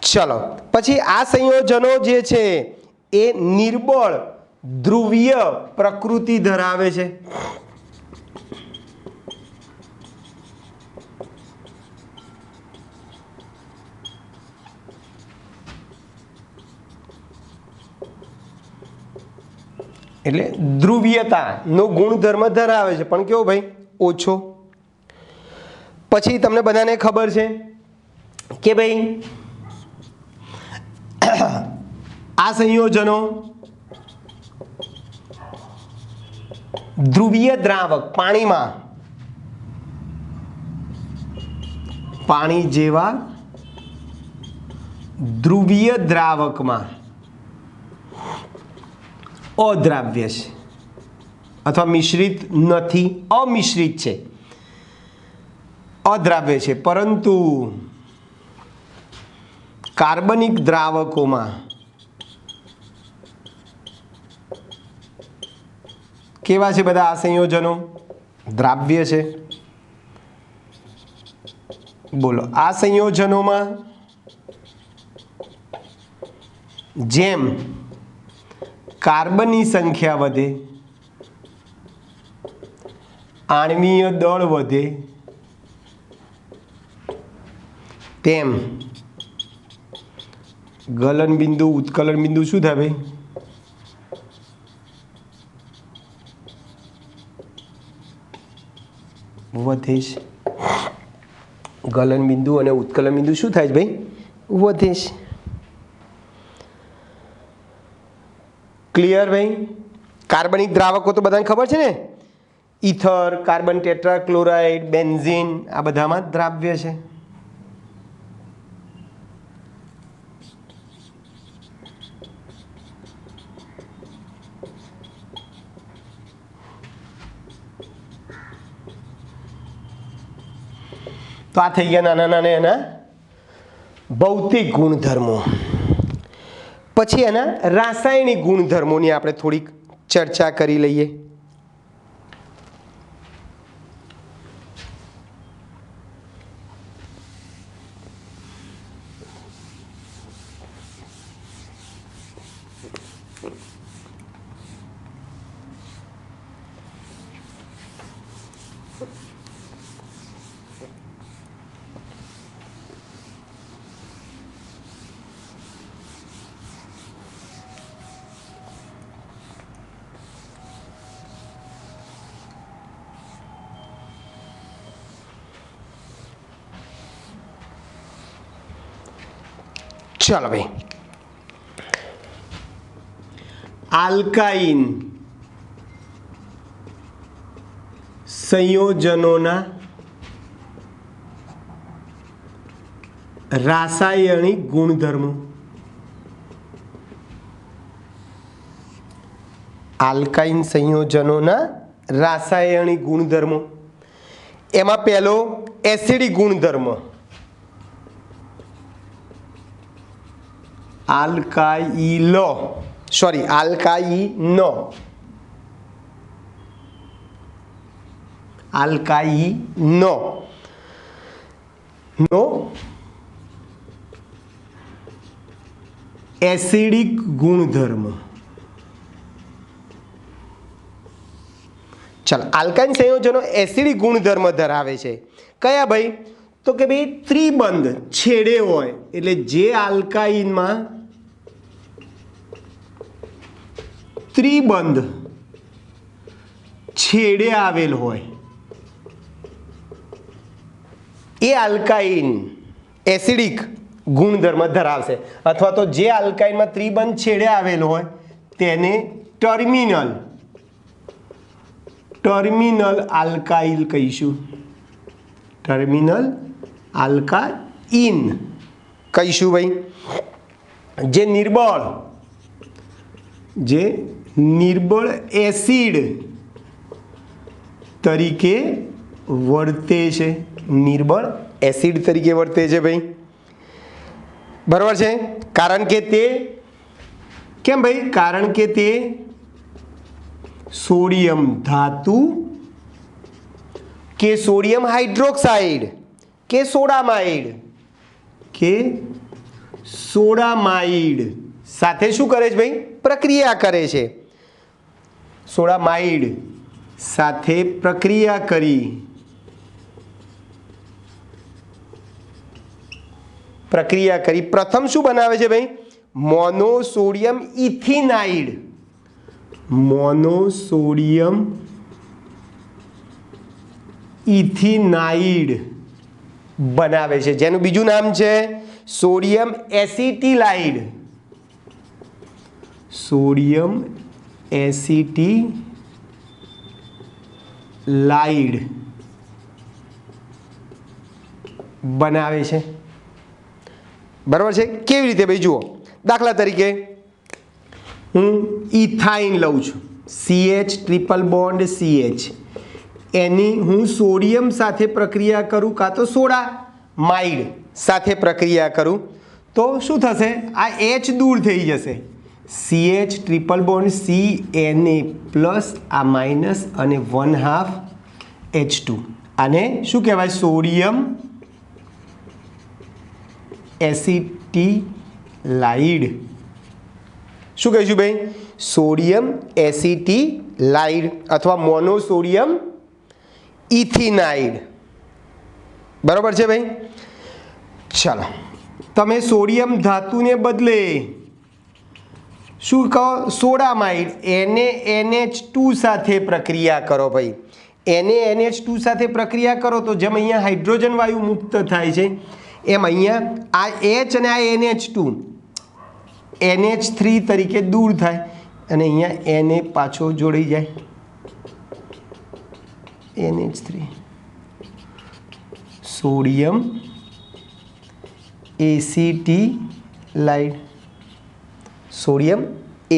ચલો, પછી આ સંયોજનો જે છે એ નિર્બળ ધ્રુવીય પ્રકૃતિ ધરાવે છે. એટલે ધ્રુવીયતાનો ગુણધર્મ ધરાવે છે, પણ કેવો ભાઈ? ઓછો. પછી તમને બધાને ખબર છે કે ભાઈ આ સંયોજનો ધ્રુવીય દ્રાવક પાણી જેવા ધ્રુવીય દ્રાવકમાં અદ્રાવ્ય છે અથવા મિશ્રિત નથી, અમિશ્રિત છે, અદ્રાવ્ય છે. પરંતુ કાર્બનિક દ્રાવકોમાં કેવા છે બધા આ સંયોજનો? દ્રાવ્ય છે. બોલો, આ સંયોજનોમાં જેમ કાર્બનની સંખ્યા વધે, આણ્વીય દળ વધે, તેમ ગલન બિંદુ ઉત્કલન બિંદુ શું થાય ભાઈ? વધે છે. ગલન બિંદુ અને ઉત્કલન બિંદુ શું થાય છે ભાઈ? વધે છે. ક્લિયર ભાઈ? કાર્બનિક દ્રાવકો તો બધાને ખબર છે ને, ઇથર, કાર્બન ટેટ્રાક્લોરાઇડ, બેન્ઝીન, આ બધામાં દ્રાવ્ય છે. તો આ થઈ ગયા નાના નાના એના ભૌતિક ગુણધર્મો. પછી એના રાસાયણિક ગુણધર્મોની આપણે થોડીક ચર્ચા કરી લઈએ. ચાલો ભાઈ, આલ્કાઇન સંયોજનોના રાસાયણિક ગુણધર્મો. આલ્કાઇન સંયોજનોના રાસાયણિક ગુણધર્મો, એમાં પહેલો એસિડિક ગુણધર્મ આલ્કાઇલો નો એસિડિક ગુણધર્મ. ચાલો, આલ્કાઇન સંયોજનો એસિડિક ગુણધર્મ ધરાવે છે. કયા ભાઈ? તો કે ભાઈ ત્રિબંધ છેડે હોય, એટલે જે આલ્કાઇનમાં ત્રિબંધ છેડે આવેલ હોય એ આલ્કાઇન એસિડિક ગુણધર્મ ધરાવશે, અથવા તો જે આલ્કાઇનમાં ત્રિબંધ છેડે આવેલ હોય તેને ટર્મિનલ આલ્કાઇલ કહીશું. ટર્મિનલ આલ્કાઇન કહીશું ભાઈ. જે નિર્બળ એસિડ તરીકે વર્તે છે. નિર્બળ એસિડ તરીકે વર્તે છે ભાઈ. બરાબર છે? કારણ કે તે કેમ ભાઈ? કારણ કે તે સોડિયમ ધાતુ કે સોડિયમ હાઇડ્રોક્સાઇડ કે સોડામાઇડ સાથે શું કરે છે ભાઈ? પ્રક્રિયા કરે છે. સોડામાઇડ સાથે પ્રક્રિયા કરી પ્રથમ શું બનાવે છે ભાઈ? મોનોસોડિયમ ઇથિનાઇડ બનાવે છે, જેનું બીજું નામ છે સોડિયમ એસિટિલાઇડ. બનાવે છે. બરાબર છે? કેવી રીતે ભાઈ? જુઓ, દાખલા તરીકે હું ઇથાઇન લઉં છું, CH ટ્રિપલ બોન્ડ CH, એની હું સોડિયમ સાથે પ્રક્રિયા કરું કાં તો સોડામાઇડ સાથે પ્રક્રિયા કરું તો શું થશે? આ H દૂર થઈ જશે. CH triple bond CNA plus આ માઇનસ અને 1/2 H2. આને શું કહેવાય? સોડિયમ એસિટિલાઇડ. શું કહીશું ભાઈ? સોડિયમ એસિટિલાઇડ અથવા મોનોસોડિયમ ઇથિનાઇડ. બરાબર છે ભાઈ? ચાલો, તમે સોડિયમ ધાતુને બદલે શું કહો? સોડામાઇડ NaNH2 સાથે પ્રક્રિયા કરો ભાઈ. NaNH2 સાથે પ્રક્રિયા કરો તો જેમ અહીંયા હાઇડ્રોજન વાયુ મુક્ત થાય છે એમ અહીંયા આ H અને આ NH2 NH3 તરીકે દૂર થાય અને અહીંયા Na પાછો જોડાઈ જાય. NH3 સોડિયમ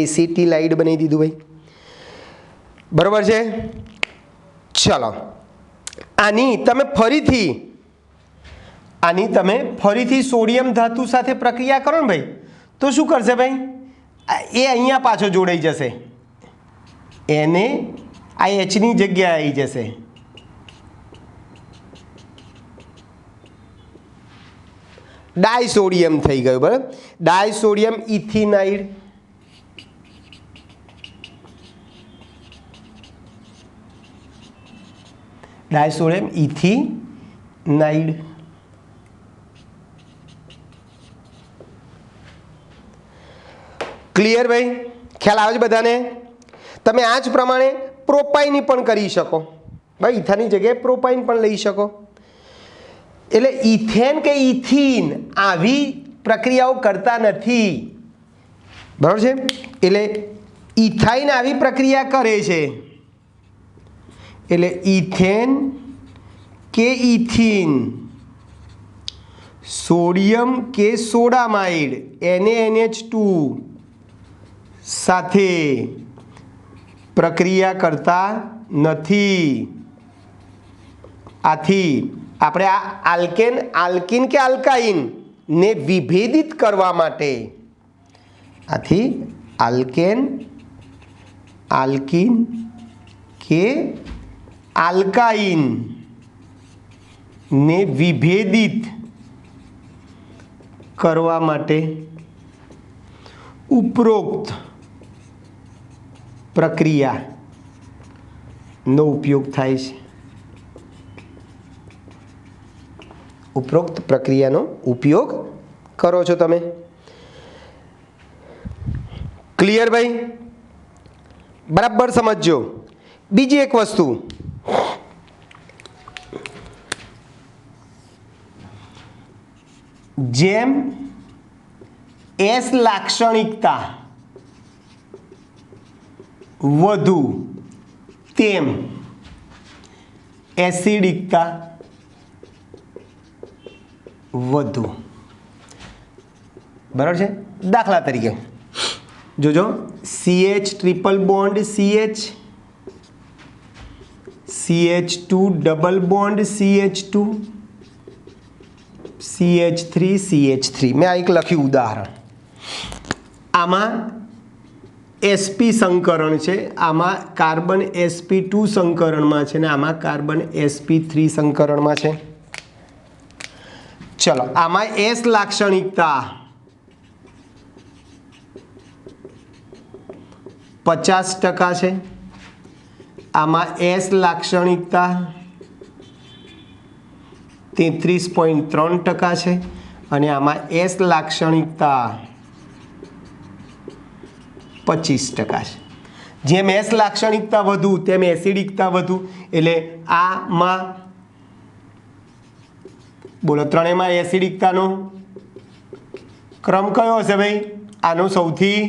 એસિટિલાઇડ બનાવી દીધું ભાઈ. બરાબર છે? ચલો, આની તમે ફરીથી સોડિયમ ધાતુ સાથે પ્રક્રિયા કરો ને ભાઈ તો શું કરશે ભાઈ? એ અહીંયા પાછો જોડાઈ જશે. એને આ Hની જગ્યાએ આવી જશે. ડાયસોડિયમ થઈ ગયું. બરાબર? ડાયસોડિયમ ઇથિનાઇડ. ક્લિયર ભાઈ? ખ્યાલ આવે છે બધાને? તમે આ જ પ્રમાણે પ્રોપાઇન પણ કરી શકો ભાઈ. ઇથાની જગ્યાએ પ્રોપાઇન પણ લઈ શકો. એટલે ઇથેન કે ઇથિન આવી પ્રક્રિયાઓ કરતા નથી. બરાબર છે? એટલે ઇથાઇન આવી પ્રક્રિયા કરે છે. એટલે ઇથેન કે ઇથિન, સોડિયમ કે સોડામાઇડ NaNH2 સાથે પ્રક્રિયા કરતા નથી। આથી આપણે આ આલ્કેન કે આલ્કાઇન ને વિભેદિત કરવા માટે, આથી આલ્કેન આલ્કીન કે આલ્કાઇન ને વિભેદિત કરવા માટે ઉપરોક્ત પ્રક્રિયાનો ઉપયોગ થાય છે। ઉપરોક્ત પ્રક્રિયાનો ઉપયોગ કરો છો તમે। ક્લિયર ભાઈ? બરાબર સમજજો। બીજી એક વસ્તુ, જેમ એસ લાક્ષણિકતા વધુ તેમ એસિડિકતા વધુ। બરાબર છે? દાખલા તરીકે જોજો, CH triple bond CH, CH2 double bond CH2, CH3 CH3, મેં આ એક લખ્યું ઉદાહરણ। આમાં sp સંકરણ છે, આમાં કાર્બન sp2 સંકરણમાં છે ને આમાં કાર્બન sp3 સંકરણમાં છે। ચલો, આમાં S લાક્ષણિકતા 50% છે, આમાં S લાક્ષણિકતા 33.3% છે અને આમાં S લાક્ષણિકતા 25% છે। જેમ S લાક્ષણિકતા વધુ તેમ એસિડિકતા વધુ, એટલે આમાં બોલો ત્રણેયમાં એસિડિકતાનો ક્રમ કયો હશે ભાઈ? આનો સૌથી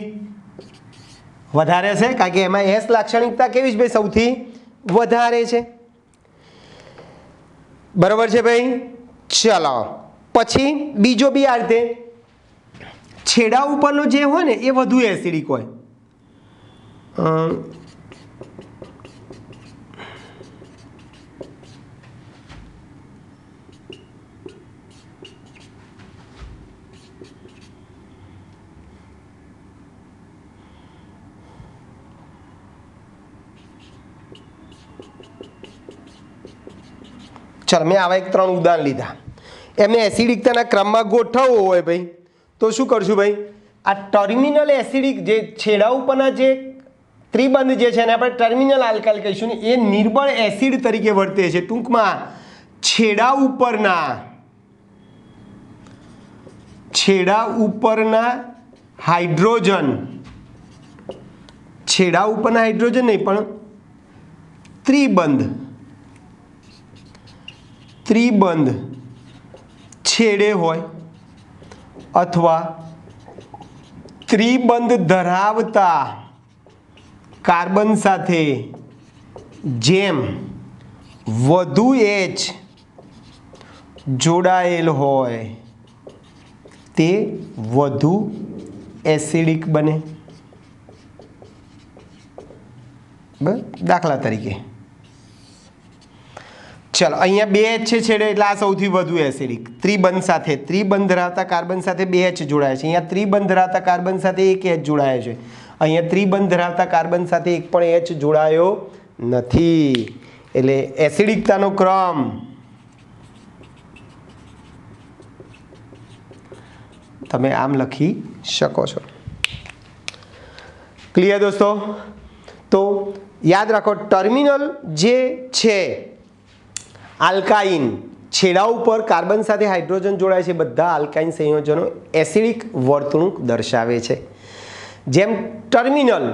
વધારે છે, કારણ કે એમાં S લાક્ષણિકતા કેવી છે ભાઈ? સૌથી વધારે છે। બરાબર છે ભાઈ? ચલો, પછી બીજો બી આ રીતે છેડા ઉપરનો જે હોય ને એ વધુ એસિડિક હોય। ચાલો, મેં આવા એક 3 ઉદાહરણ લીધા। એમને એસિડિકતાના ક્રમમાં ગોઠવવો હોય ભાઈ તો શું કરશું ભાઈ? આ ટર્મિનલ એસિડિક જે છેડા ઉપરના જે ત્રિબંધ જે છે એને આપણે ટર્મિનલ આલ્કાઇલ કહીશું ને, એ નિર્બળ એસિડ તરીકે વર્તે છે। ટૂંકમાં છેડા ઉપરના હાઇડ્રોજન નહીં પણ ત્રિબંધ છેડે હોય અથવા ત્રિબંધ ધરાવતા કાર્બન સાથે જેમ વધુ H જોડાયેલ હોય તે વધુ એસિડિક બને। બસ દાખલા તરીકે ચલો, અહીંયા 2H છે છેડે એટલે આ સૌથી વધુ એસિડિક। ત્રિબંધ ધરાવતા કાર્બન સાથે 2H જોડાય છે, અહીંયા ત્રિબંધ ધરાવતા કાર્બન સાથે 1H જોડાય છે, અહીંયા ત્રિબંધ ધરાવતા કાર્બન સાથે એક પણ H જોડાયો નથી, એટલે એસિડિકતાનો ક્રમ તમે આમ લખી શકો છો। ક્લિયર દોસ્તો? તો યાદ રાખો, ટર્મિનલ જે છે આલ્કાઇન, છેડા ઉપર કાર્બન સાથે હાઇડ્રોજન જોડાય છે, બધા આલ્કાઇન સંયોજનો એસિડિક વર્તણૂક દર્શાવે છે। જેમ ટર્મિનલ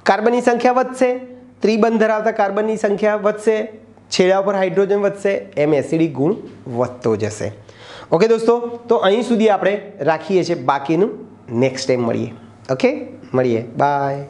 કાર્બનની સંખ્યા વધશે, ત્રિબંધ ધરાવતા કાર્બનની સંખ્યા વધશે, છેડા ઉપર હાઇડ્રોજન વધશે, એમ એસિડિક ગુણ વધતો જશે। ઓકે દોસ્તો, તો અહીં સુધી આપણે રાખીએ છીએ, બાકીનું નેક્સ્ટ ટાઈમ મળીએ। ઓકે, મળીએ, બાય।